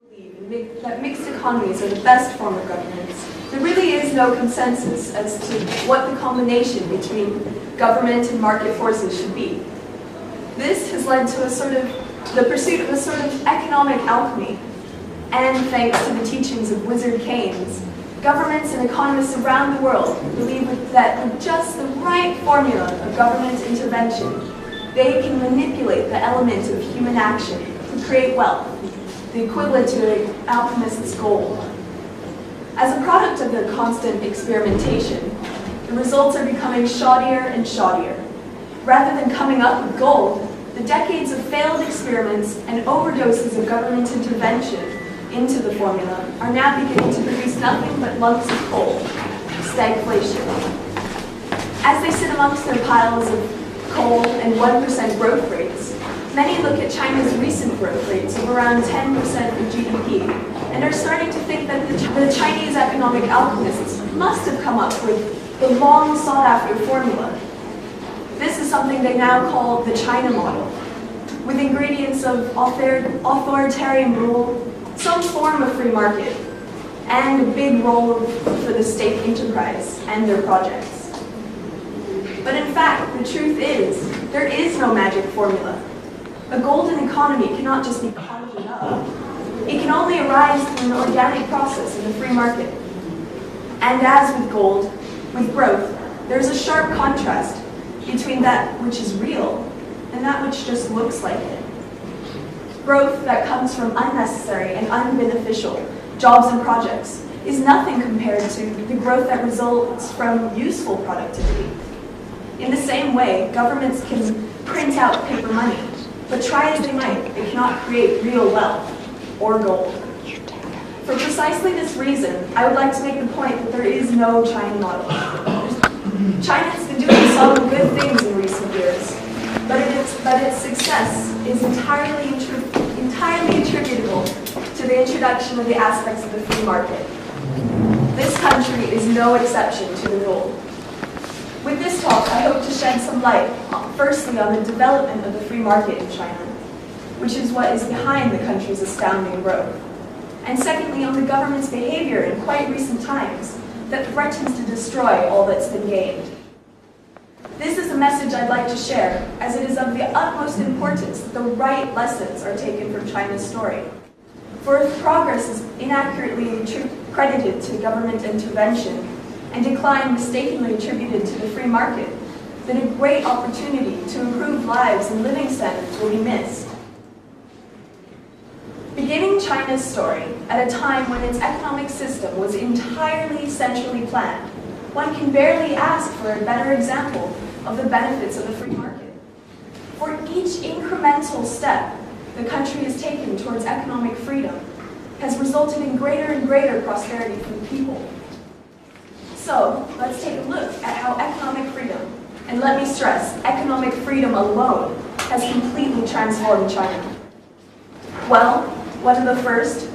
That mixed economies are the best form of governance, there really is no consensus as to what the combination between government and market forces should be. This has led to the pursuit of a sort of economic alchemy, and thanks to the teachings of Wizard Keynes, governments and economists around the world believe that with just the right formula of government intervention, they can manipulate the element of human action to create wealth, the equivalent to an alchemist's gold. As a product of their constant experimentation, the results are becoming shoddier and shoddier. Rather than coming up with gold, the decades of failed experiments and overdoses of government intervention into the formula are now beginning to produce nothing but lumps of coal, stagflation. As they sit amongst their piles of coal and 1% growth rates, many look at China's recent growth rates of around 10% of GDP and are starting to think that the Chinese economic alchemists must have come up with the long sought-after formula. This is something they now call the China model, with ingredients of authoritarian rule, some form of free market, and a big role for the state enterprise and their projects. But in fact, the truth is, there is no magic formula. A golden economy cannot just be conjured up. It can only arise through an organic process in the free market. And as with gold, with growth, there's a sharp contrast between that which is real and that which just looks like it. Growth that comes from unnecessary and unbeneficial jobs and projects is nothing compared to the growth that results from useful productivity. In the same way, governments can print out paper money, but try as they might, they cannot create real wealth or gold. For precisely this reason, I would like to make the point that there is no China model. China has been doing some good things in recent years, but its success is entirely attributable to the introduction of the aspects of the free market. This country is no exception to the rule. With this talk, I hope to shed some light, firstly, on the development of the free market in China, which is what is behind the country's astounding growth, and secondly, on the government's behavior in quite recent times that threatens to destroy all that's been gained. This is a message I'd like to share, as it is of the utmost importance that the right lessons are taken from China's story. For if progress is inaccurately credited to government intervention and decline mistakenly attributed to the free market, then a great opportunity to improve lives and living standards will be missed. Beginning China's story at a time when its economic system was entirely centrally planned, one can barely ask for a better example of the benefits of the free market. For each incremental step the country has taken towards economic freedom has resulted in greater and greater prosperity for the people. So, let's take a look at how economic freedom, and let me stress, economic freedom alone, has completely transformed China. Well, one of the first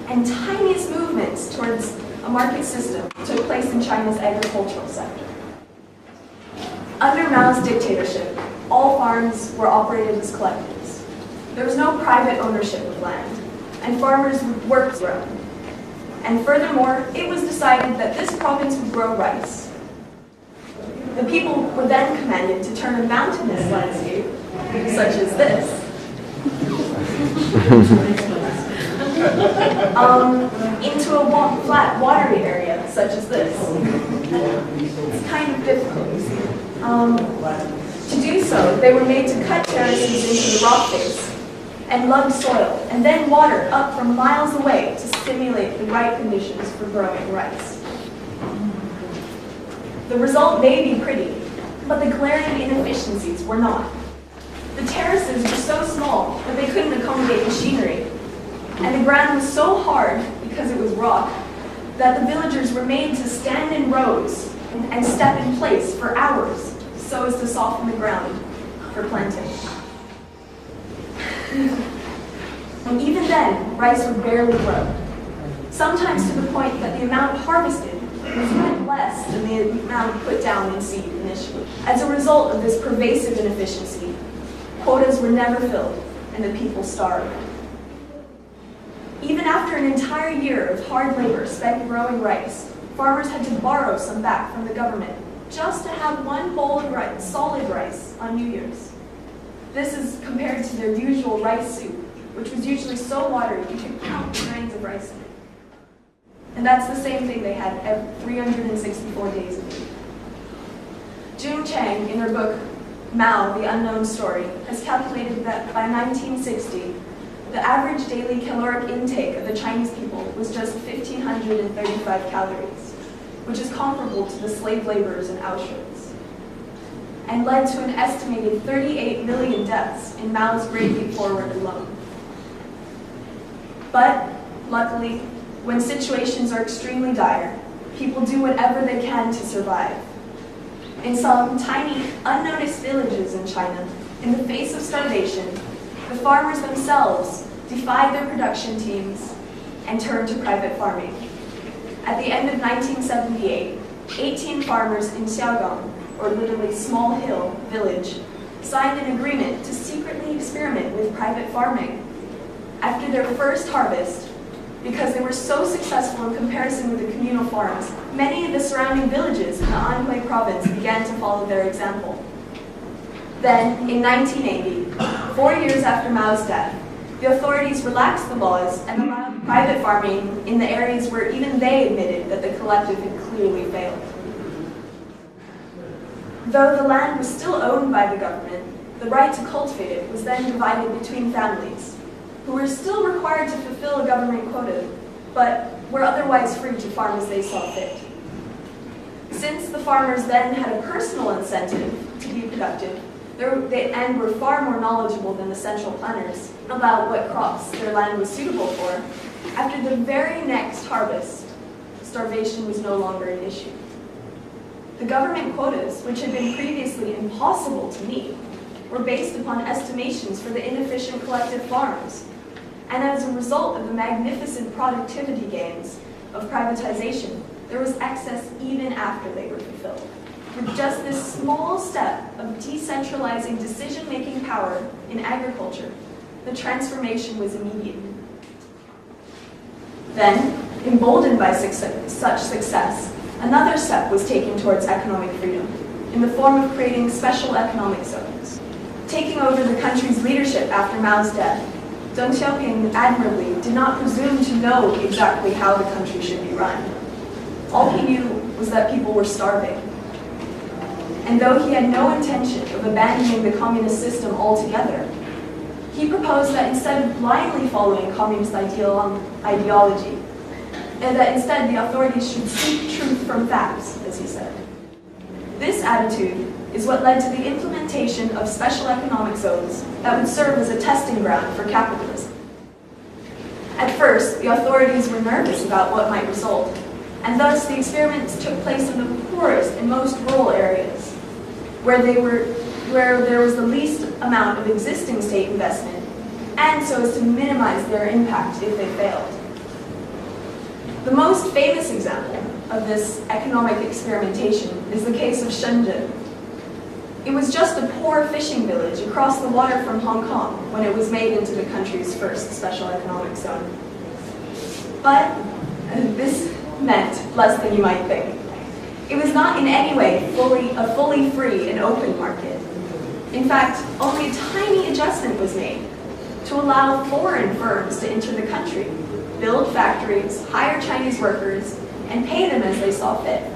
and tiniest movements towards a market system took place in China's agricultural sector. Under Mao's dictatorship, all farms were operated as collectives. There was no private ownership of land, and farmers worked grow. And furthermore, it was decided that this province would grow rice. The people were then commanded to turn a mountainous landscape, such as this, into a flat, watery area, such as this. It's kind of difficult, you see. To do so, they were made to cut terraces into the rock face and lug soil, and then water up from miles away to stimulate the right conditions for growing rice. The result may be pretty, but the glaring inefficiencies were not. The terraces were so small that they couldn't accommodate machinery, and the ground was so hard, because it was rock, that the villagers were made to stand in rows and step in place for hours so as to soften the ground for planting. And even then, rice would barely grow, sometimes to the point that the amount harvested was even less than the amount put down in seed initially. As a result of this pervasive inefficiency, quotas were never filled and the people starved. Even after an entire year of hard labor spent growing rice, farmers had to borrow some back from the government just to have one bowl of rice, solid rice, on New Year's. This is compared to their usual rice soup, which was usually so watery you could count the grains of rice in it. And that's the same thing they had 364 days a week. June Chang, in her book Mao, The Unknown Story, has calculated that by 1960, the average daily caloric intake of the Chinese people was just 1,535 calories, which is comparable to the slave laborers in Auschwitz, and led to an estimated 38 million deaths in Mao's Great Leap Forward alone. But, luckily, when situations are extremely dire, people do whatever they can to survive. In some tiny, unnoticed villages in China, in the face of starvation, the farmers themselves defied their production teams and turned to private farming. At the end of 1978, 18 farmers in Xiaogang, or literally Small Hill Village, signed an agreement to secretly experiment with private farming. After their first harvest, because they were so successful in comparison with the communal farms, many of the surrounding villages in the Anhui province began to follow their example. Then, in 1980, 4 years after Mao's death, the authorities relaxed the laws and allowed private farming in the areas where even they admitted that the collective had clearly failed. Though the land was still owned by the government, the right to cultivate it was then divided between families, who were still required to fulfill a government quota, but were otherwise free to farm as they saw fit. Since the farmers then had a personal incentive to be productive, and were far more knowledgeable than the central planners about what crops their land was suitable for, after the very next harvest, starvation was no longer an issue. The government quotas, which had been previously impossible to meet, were based upon estimations for the inefficient collective farms, and as a result of the magnificent productivity gains of privatization, there was excess even after they were fulfilled. With just this small step of decentralizing decision-making power in agriculture, the transformation was immediate. Then, emboldened by such success, another step was taken towards economic freedom, in the form of creating special economic zones. Taking over the country's leadership after Mao's death, Deng Xiaoping admirably did not presume to know exactly how the country should be run. All he knew was that people were starving. And though he had no intention of abandoning the communist system altogether, he proposed that instead of blindly following communist ideology, and that instead the authorities should seek truth from facts, as he said. This attitude is what led to the implementation of special economic zones that would serve as a testing ground for capitalism. At first, the authorities were nervous about what might result, and thus the experiments took place in the poorest and most rural areas, where there was the least amount of existing state investment, and so as to minimize their impact if they failed. The most famous example of this economic experimentation is the case of Shenzhen. It was just a poor fishing village across the water from Hong Kong when it was made into the country's first special economic zone. But this meant less than you might think. It was not in any way a fully free and open market. In fact, only a tiny adjustment was made to allow foreign firms to enter the country, build factories, hire Chinese workers, and pay them as they saw fit.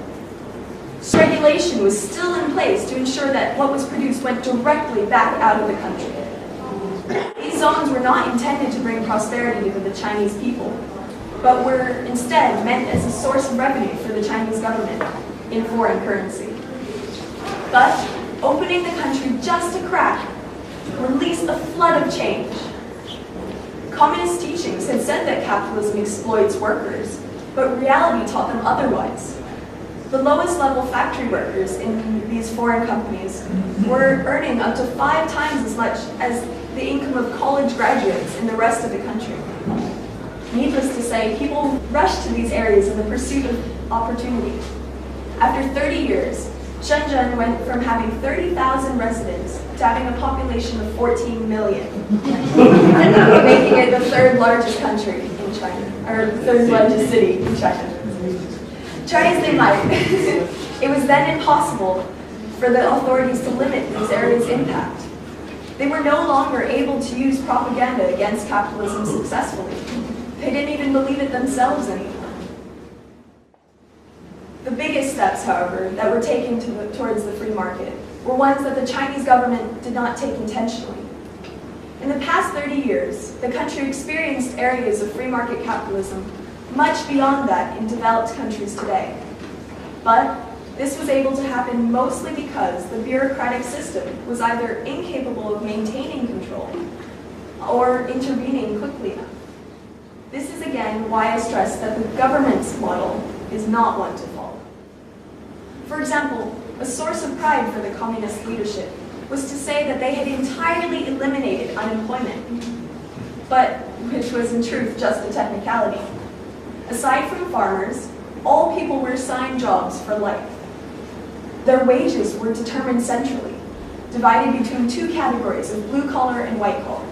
Regulation was still in place to ensure that what was produced went directly back out of the country. These zones were not intended to bring prosperity to the Chinese people, but were instead meant as a source of revenue for the Chinese government in foreign currency. But opening the country just a crack released a flood of change. Communist teachings had said that capitalism exploits workers, but reality taught them otherwise. The lowest level factory workers in these foreign companies were earning up to 5 times as much as the income of college graduates in the rest of the country. Needless to say, people rushed to these areas in the pursuit of opportunity. After 30 years, Shenzhen went from having 30,000 residents to having a population of 14 million, making it the third largest country in China, or the third largest city in China. Try as they might, it was then impossible for the authorities to limit these areas' impact. They were no longer able to use propaganda against capitalism successfully. They didn't even believe it themselves anymore. The biggest steps, however, that were taken towards the free market were ones that the Chinese government did not take intentionally. In the past 30 years, the country experienced areas of free market capitalism much beyond that in developed countries today. But this was able to happen mostly because the bureaucratic system was either incapable of maintaining control or intervening quickly enough. This is again why I stress that the government's model is not one to follow. For example, a source of pride for the communist leadership was to say that they had entirely eliminated unemployment, but which was in truth just a technicality. Aside from farmers, all people were assigned jobs for life. Their wages were determined centrally, divided between two categories of blue collar and white collar,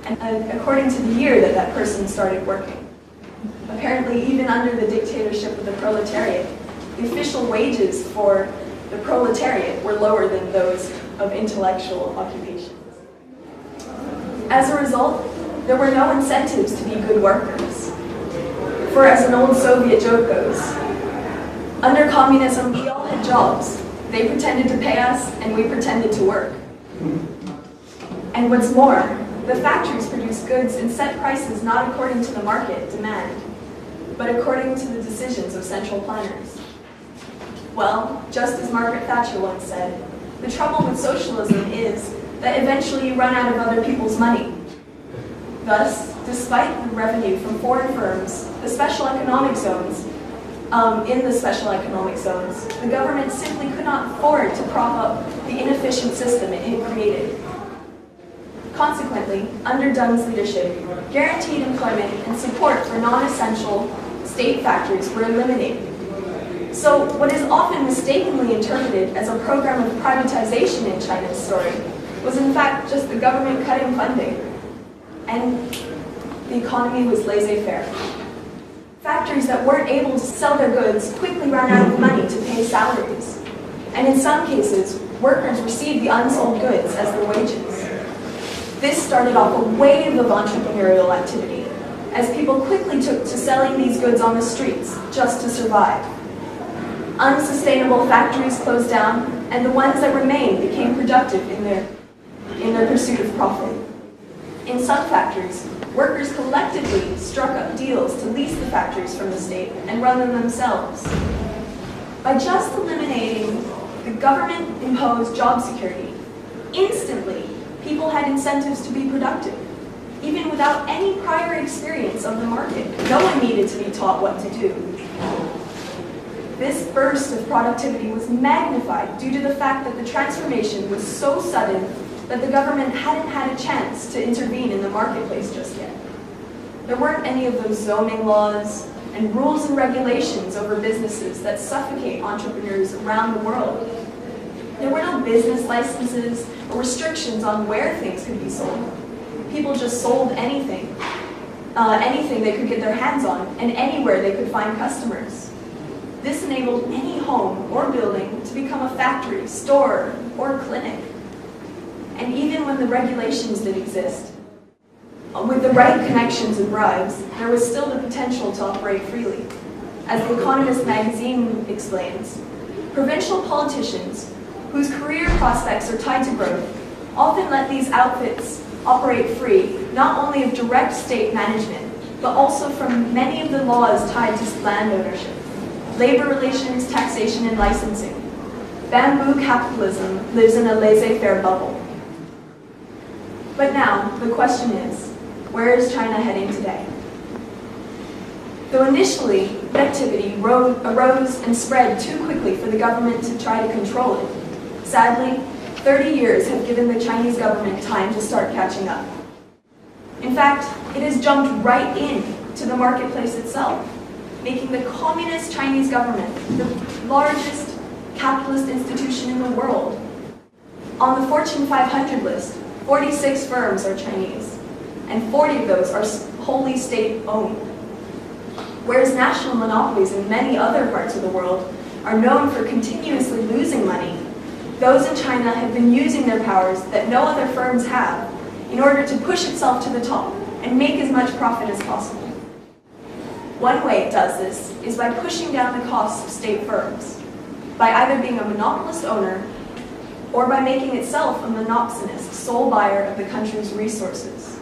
and according to the year that that person started working. Apparently, even under the dictatorship of the proletariat, the official wages for the proletariat were lower than those of intellectual occupations. As a result, there were no incentives to be good workers. For as an old Soviet joke goes, under communism, we all had jobs. They pretended to pay us, and we pretended to work. And what's more, the factories produced goods and set prices not according to the market demand, but according to the decisions of central planners. Well, just as Margaret Thatcher once said, the trouble with socialism is that eventually you run out of other people's money. Thus, despite the revenue from foreign firms, the special economic zones, in the special economic zones, the government simply could not afford to prop up the inefficient system it had created. Consequently, under Deng's leadership, guaranteed employment and support for non-essential state factories were eliminated. So what is often mistakenly interpreted as a program of privatization in China's story was in fact just the government cutting funding, and the economy was laissez-faire. Factories that weren't able to sell their goods quickly ran out of money to pay salaries, and in some cases, workers received the unsold goods as their wages. This started off a wave of entrepreneurial activity, as people quickly took to selling these goods on the streets just to survive. Unsustainable factories closed down, and the ones that remained became productive in their pursuit of profit. In some factories, workers collectively struck up deals to lease the factories from the state and run them themselves. By just eliminating the government-imposed job security, instantly people had incentives to be productive, even without any prior experience of the market. No one needed to be taught what to do. This burst of productivity was magnified due to the fact that the transformation was so sudden that the government hadn't had a chance to intervene in the marketplace just yet. There weren't any of those zoning laws and rules and regulations over businesses that suffocate entrepreneurs around the world. There were no business licenses or restrictions on where things could be sold. People just sold anything, anything they could get their hands on, and anywhere they could find customers. This enabled any home or building to become a factory, store, or clinic. And even when the regulations did exist, with the right connections and bribes, there was still the potential to operate freely. As The Economist magazine explains, provincial politicians, whose career prospects are tied to growth, often let these outfits operate free, not only of direct state management, but also from many of the laws tied to land ownership, labor relations, taxation, and licensing. Bamboo capitalism lives in a laissez-faire bubble. But now, the question is, where is China heading today? Though initially, activity arose and spread too quickly for the government to try to control it, sadly, 30 years have given the Chinese government time to start catching up. In fact, it has jumped right into the marketplace itself, making the communist Chinese government the largest capitalist institution in the world. On the Fortune 500 list, 46 firms are Chinese, and 40 of those are wholly state-owned. Whereas national monopolies in many other parts of the world are known for continuously losing money, those in China have been using their powers that no other firms have in order to push itself to the top and make as much profit as possible. One way it does this is by pushing down the costs of state firms, by either being a monopolist owner or by making itself a monopsonist, sole buyer of the country's resources.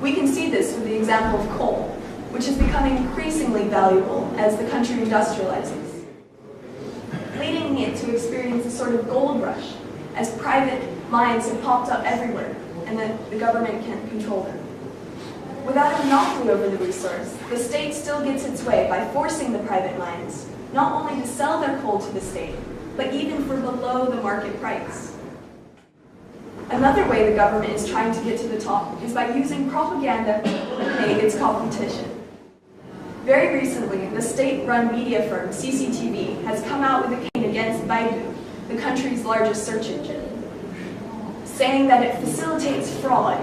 We can see this with the example of coal, which has become increasingly valuable as the country industrializes, leading it to experience a sort of gold rush as private mines have popped up everywhere and that the government can't control them. Without a monopoly over the resource, the state still gets its way by forcing the private mines not only to sell their coal to the state, but even for below the market price. Another way the government is trying to get to the top is by using propaganda to eliminate its competition. Very recently, the state-run media firm CCTV has come out with a campaign against Baidu, the country's largest search engine, saying that it facilitates fraud.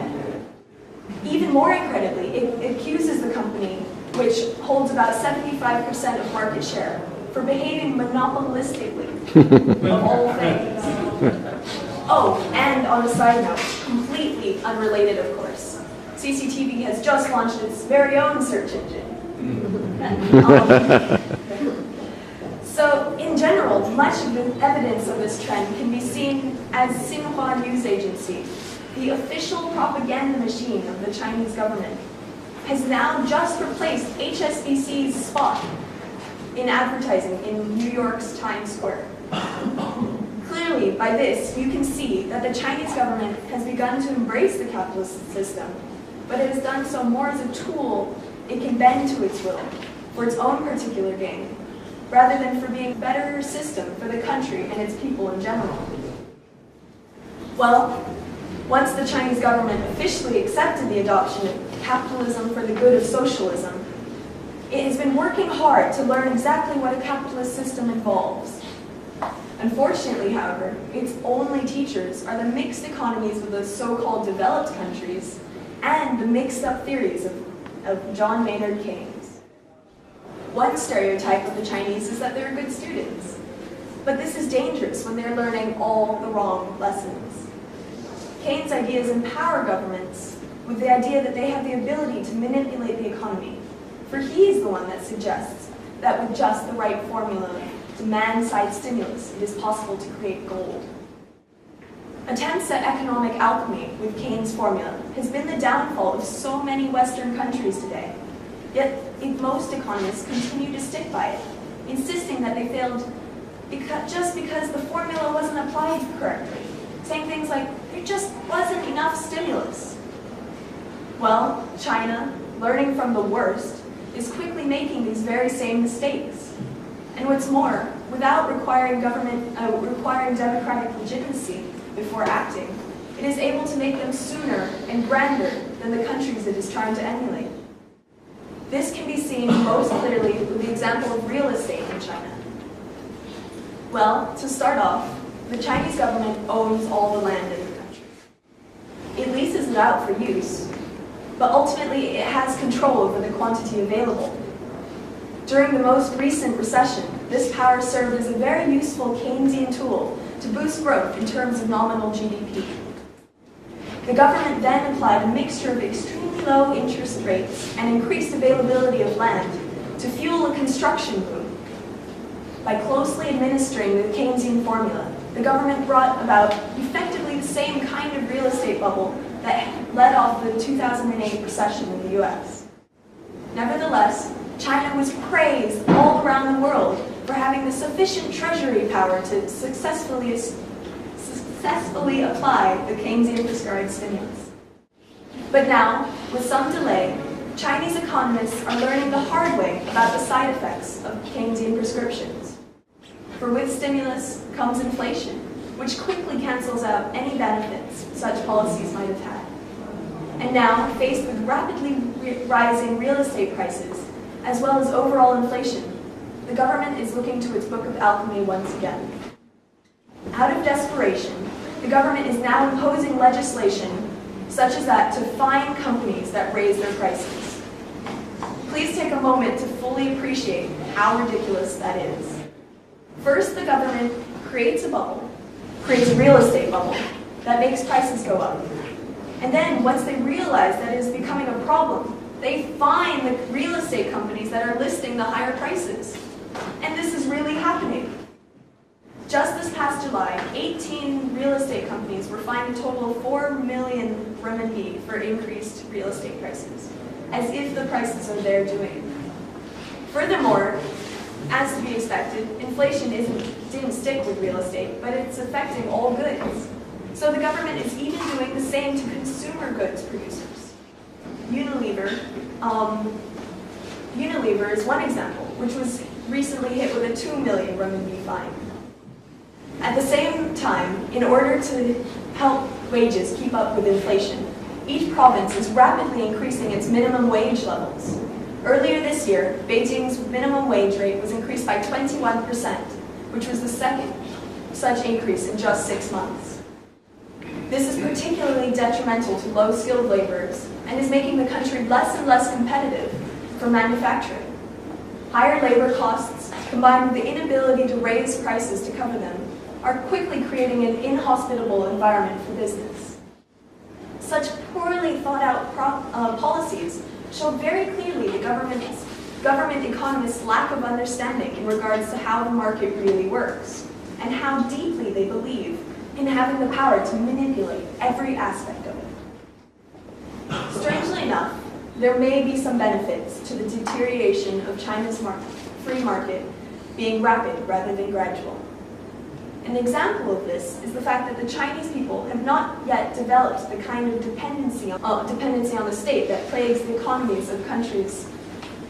Even more incredibly, it accuses the company, which holds about 75% of market share, for behaving monopolistically of all things. Oh, and on a side note, completely unrelated of course, CCTV has just launched its very own search engine. So, in general, much of the evidence of this trend can be seen as Xinhua News Agency, the official propaganda machine of the Chinese government, has now just replaced HSBC's spot in advertising in New York's Times Square. Clearly, by this, you can see that the Chinese government has begun to embrace the capitalist system, but it has done so more as a tool it can bend to its will for its own particular gain, rather than for being a better system for the country and its people in general. Well, once the Chinese government officially accepted the adoption of capitalism for the good of socialism, it has been working hard to learn exactly what a capitalist system involves. Unfortunately, however, its only teachers are the mixed economies of the so-called developed countries and the mixed-up theories of John Maynard Keynes. One stereotype of the Chinese is that they're good students, but this is dangerous when they're learning all the wrong lessons. Keynes' ideas empower governments with the idea that they have the ability to manipulate the economy, for he is the one that suggests that with just the right formula, demand-side stimulus, it is possible to create gold. Attempts at economic alchemy with Keynes' formula has been the downfall of so many Western countries today. Yet most economists continue to stick by it, insisting that they failed just because the formula wasn't applied correctly, saying things like, there just wasn't enough stimulus. Well, China, learning from the worst, is quickly making these very same mistakes. And what's more, without requiring democratic legitimacy before acting, it is able to make them sooner and grander than the countries it is trying to emulate. This can be seen most clearly with the example of real estate in China. Well, to start off, the Chinese government owns all the land in the country. It leases it out for use, but ultimately it has control over the quantity available. During the most recent recession, this power served as a very useful Keynesian tool to boost growth in terms of nominal GDP. The government then applied a mixture of extremely low interest rates and increased availability of land to fuel a construction boom. By closely administering the Keynesian formula, the government brought about effectively the same kind of real estate bubble that led off the 2008 recession in the US. Nevertheless, China was praised all around the world for having the sufficient treasury power to successfully apply the Keynesian prescribed stimulus. But now, with some delay, Chinese economists are learning the hard way about the side effects of Keynesian prescriptions. For with stimulus comes inflation, which quickly cancels out any benefits such policies might have had. And now, faced with rapidly rising real estate prices, as well as overall inflation, the government is looking to its book of alchemy once again. Out of desperation, the government is now imposing legislation such as that to fine companies that raise their prices. Please take a moment to fully appreciate how ridiculous that is. First, the government creates a bubble, creates a real estate bubble that makes prices go up. And then, once they realize that it is becoming a problem, they fine the real estate companies that are listing the higher prices. And this is really happening. Just this past July, 18 real estate companies were fined a total of 4 million renminbi for increased real estate prices, as if the prices are their doing. Furthermore, as to be expected, inflation didn't stick with real estate, but it's affecting all goods. So the government is even doing the same to consumer goods producers. Unilever is one example, which was recently hit with a 2 million renminbi fine. At the same time, in order to help wages keep up with inflation, each province is rapidly increasing its minimum wage levels. Earlier this year, Beijing's minimum wage rate was increased by 21%, which was the second such increase in just 6 months. This is particularly detrimental to low-skilled laborers and is making the country less and less competitive for manufacturing. Higher labor costs, combined with the inability to raise prices to cover them, are quickly creating an inhospitable environment for business. Such poorly thought out policies show very clearly the government economists' lack of understanding in regards to how the market really works, and how deeply they believe in having the power to manipulate every aspect of it. Strangely enough, there may be some benefits to the deterioration of China's free market being rapid rather than gradual. An example of this is the fact that the Chinese people have not yet developed the kind of dependency on the state that plagues the economies of countries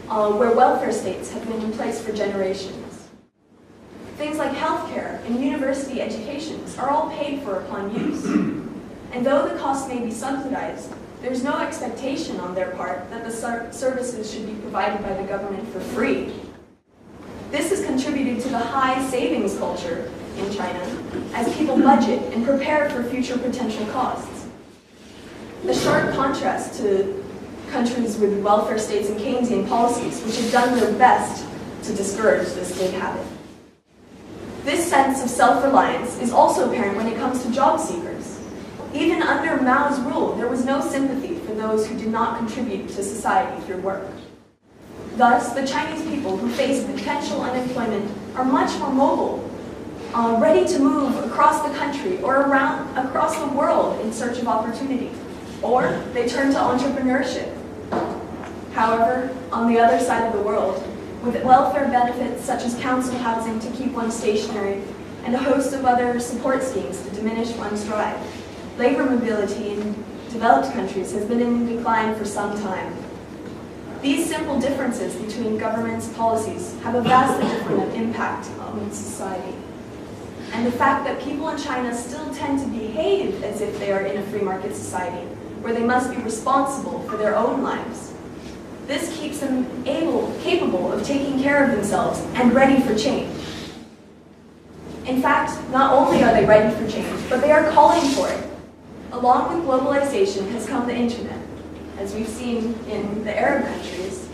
where welfare states have been in place for generations. Things like healthcare and university educations are all paid for upon use. And though the costs may be subsidized, there's no expectation on their part that the services should be provided by the government for free. This has contributed to the high savings culture in China as people budget and prepare for future potential costs. The sharp contrast to countries with welfare states and Keynesian policies, which have done their best to discourage this big habit. This sense of self-reliance is also apparent when it comes to job seekers. Even under Mao's rule, there was no sympathy for those who did not contribute to society through work. Thus, the Chinese people who face potential unemployment are much more mobile, ready to move across the country or across the world in search of opportunity, or they turn to entrepreneurship. However, on the other side of the world, with welfare benefits such as council housing to keep one stationary and a host of other support schemes to diminish one's drive, labor mobility in developed countries has been in decline for some time. These simple differences between governments' policies have a vastly different impact on society. And the fact that people in China still tend to behave as if they are in a free market society, where they must be responsible for their own lives. This keeps them capable of taking care of themselves and ready for change. In fact, not only are they ready for change, but they are calling for it. Along with globalization has come the internet, as we've seen in the Arab countries.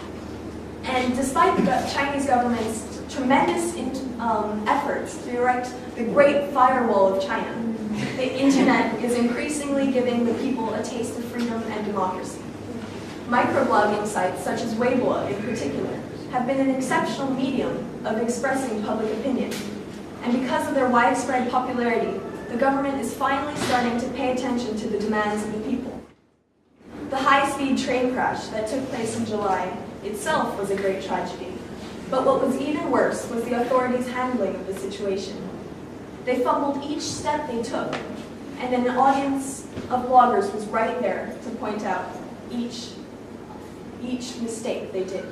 And despite the Chinese government's tremendous efforts to erect the Great Firewall of China, the internet is increasingly giving the people a taste of freedom and democracy. Microblogging sites, such as Weibo in particular, have been an exceptional medium of expressing public opinion. And because of their widespread popularity, the government is finally starting to pay attention to the demands of the people. The high-speed train crash that took place in July itself was a great tragedy. But what was even worse was the authorities' handling of the situation. They fumbled each step they took, and an audience of bloggers was right there to point out each mistake they did.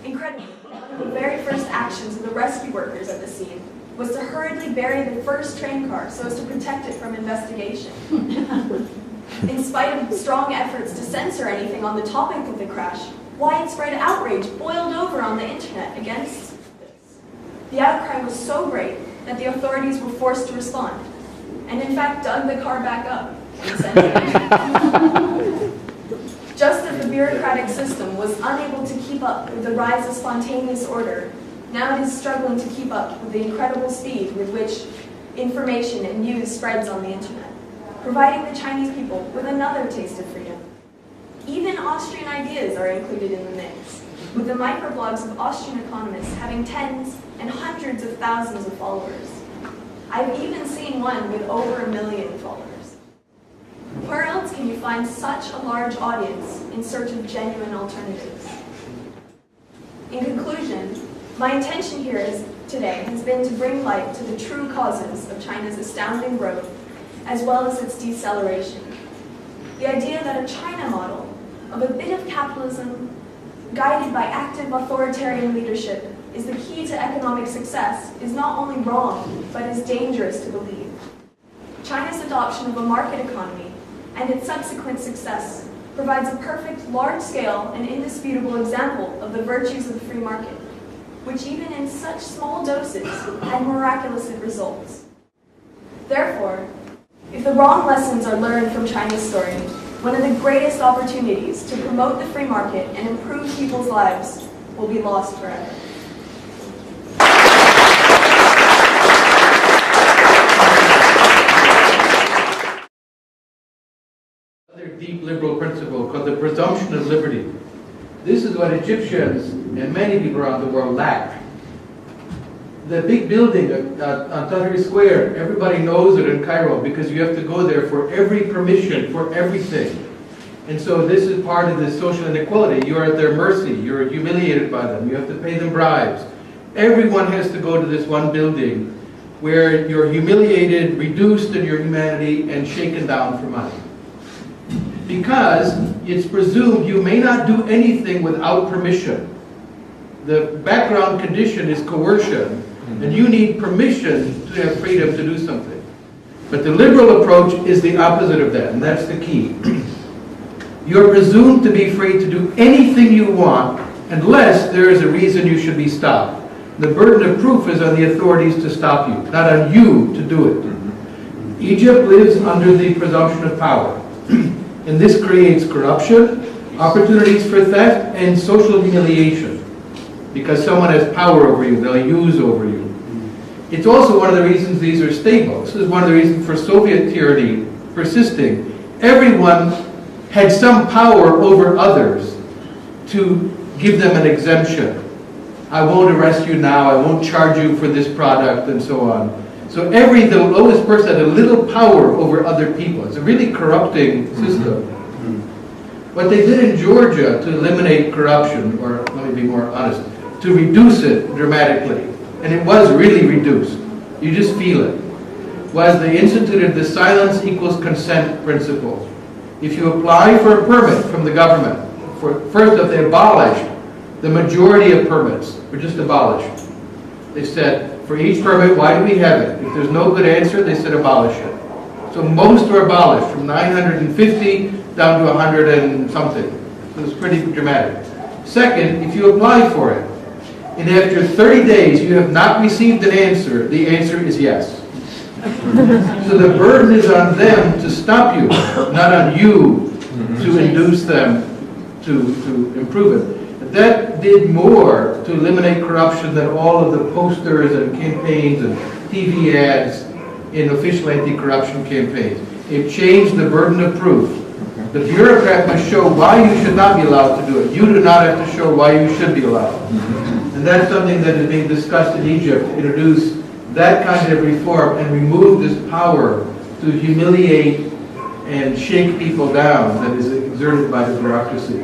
Incredibly, one of the very first actions of the rescue workers at the scene was to hurriedly bury the first train car so as to protect it from investigation. In spite of strong efforts to censor anything on the topic of the crash, widespread outrage boiled over on the internet against this. The outcry was so great that the authorities were forced to respond, and in fact dug the car back up and sent it in. Just as the bureaucratic system was unable to keep up with the rise of spontaneous order, now it is struggling to keep up with the incredible speed with which information and news spreads on the internet, providing the Chinese people with another taste of freedom. Even Austrian Ideas are included in the mix, with the microblogs of Austrian economists having tens and hundreds of thousands of followers. I've even seen one with over 1 million followers. Where else can you find such a large audience in search of genuine alternatives? In conclusion, my intention here today has been to bring light to the true causes of China's astounding growth, as well as its deceleration. The idea that a China model of a bit of capitalism guided by active authoritarian leadership is the key to economic success is not only wrong, but is dangerous to believe. China's adoption of a market economy and its subsequent success provides a perfect, large-scale, and indisputable example of the virtues of the free market, which even in such small doses had miraculous results. Therefore, if the wrong lessons are learned from China's story, one of the greatest opportunities to promote the free market and improve people's lives will be lost forever. Another deep liberal principle called the presumption of liberty. This is what Egyptians and many people around the world lack. The big building on Tahrir Square, everybody knows it in Cairo because you have to go there for every permission, for everything. And so this is part of the social inequality. You are at their mercy. You're humiliated by them. You have to pay them bribes. Everyone has to go to this one building where you're humiliated, reduced in your humanity, and shaken down for money. Because it's presumed you may not do anything without permission. The background condition is coercion, and you need permission to have freedom to do something. But the liberal approach is the opposite of that, and that's the key. You're presumed to be free to do anything you want unless there is a reason you should be stopped. The burden of proof is on the authorities to stop you, not on you to do it. Egypt lives under the presumption of power. And this creates corruption, opportunities for theft, and social humiliation. Because someone has power over you, they'll use over you. It's also one of the reasons these are stable. This is one of the reasons for Soviet tyranny persisting. Everyone had some power over others to give them an exemption. I won't arrest you now, I won't charge you for this product, and so on. So the lowest person had a little power over other people. It's a really corrupting system. What they did in Georgia to eliminate corruption, or let me be more honest, to reduce it dramatically, and it was really reduced, you just feel it, was they instituted the silence equals consent principle. If you apply for a permit from the government, first off, they abolished the majority of permits, were just abolished. They said, for each permit, why do we have it? If there's no good answer, they said abolish it. So most were abolished, from 950 down to 100 and something. It was pretty dramatic. Second, if you apply for it, and after 30 days you have not received an answer, the answer is yes. So the burden is on them to stop you, not on you to induce them to improve it. That did more to eliminate corruption than all of the posters and campaigns and TV ads in official anti-corruption campaigns. It changed the burden of proof. The bureaucrat must show why you should not be allowed to do it. You do not have to show why you should be allowed. And that's something that is being discussed in Egypt, introduce that kind of reform and remove this power to humiliate and shake people down that is exerted by the bureaucracy.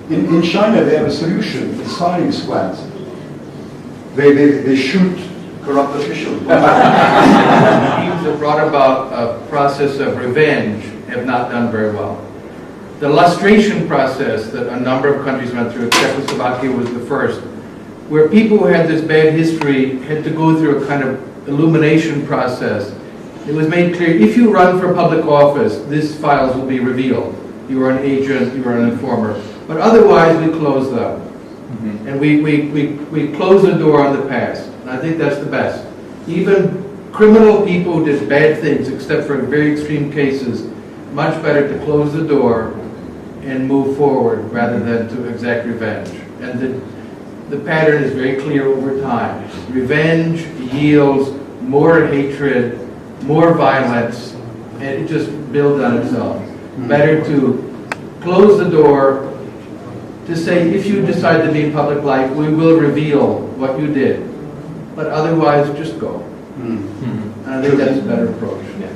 In China, they have a solution, the firing squads. They shoot corrupt officials. Teams that brought about a process of revenge have not done very well. The lustration process that a number of countries went through, Czechoslovakia was the first, where people who had this bad history had to go through a kind of illumination process. It was made clear, if you run for public office, these files will be revealed. You are an agent, you are an informer. But otherwise, we close them. And we close the door on the past. And I think that's the best. Even criminal people who did bad things, except for very extreme cases, much better to close the door and move forward rather than to exact revenge. And the pattern is very clear over time. Revenge yields more hatred, more violence, and it just builds on itself. Better to close the door, to say, if you decide to be in public life, we will reveal what you did. But otherwise, just go. And I think that's a better approach. Yeah.